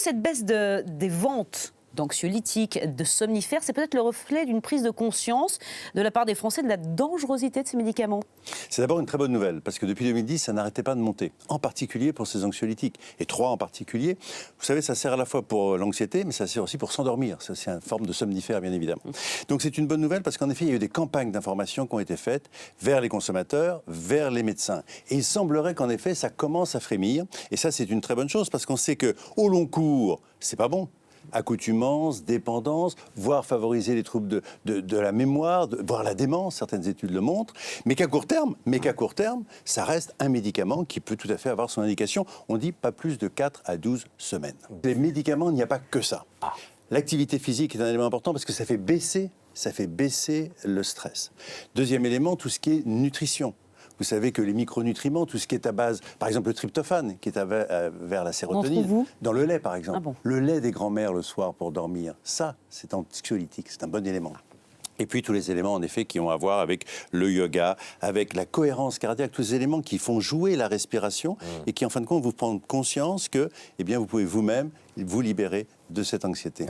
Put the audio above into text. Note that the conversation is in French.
que cette baisse des ventes d'anxiolytiques, de somnifères, c'est peut-être le reflet d'une prise de conscience de la part des Français de la dangerosité de ces médicaments? C'est d'abord une très bonne nouvelle, parce que depuis 2010, ça n'arrêtait pas de monter, en particulier pour ces anxiolytiques. Et 3 en particulier, vous savez, ça sert à la fois pour l'anxiété, mais ça sert aussi pour s'endormir. C'est une forme de somnifère, bien évidemment. Donc c'est une bonne nouvelle, parce qu'en effet, il y a eu des campagnes d'information qui ont été faites vers les consommateurs, vers les médecins. Et il semblerait qu'en effet, ça commence à frémir. Et ça, c'est une très bonne chose, parce qu'on sait qu'au long cours, c'est pas bon. Accoutumance, dépendance, voire favoriser les troubles de la mémoire, voire la démence, certaines études le montrent, mais qu'à court terme, ça reste un médicament qui peut tout à fait avoir son indication. On dit pas plus de 4 à 12 semaines. Les médicaments, il n'y a pas que ça. L'activité physique est un élément important parce que ça fait baisser le stress. Deuxième élément, tout ce qui est nutrition. Vous savez que les micronutriments, tout ce qui est à base, par exemple le tryptophane, qui est vers la sérotonine, dans le lait par exemple, Ah bon. le lait des grands-mères le soir pour dormir, ça c'est anxiolytique, c'est un bon élément. Et puis tous les éléments en effet qui ont à voir avec le yoga, avec la cohérence cardiaque, tous ces éléments qui font jouer la respiration et qui en fin de compte vous prennent conscience que eh bien, vous pouvez vous-même vous libérer de cette anxiété.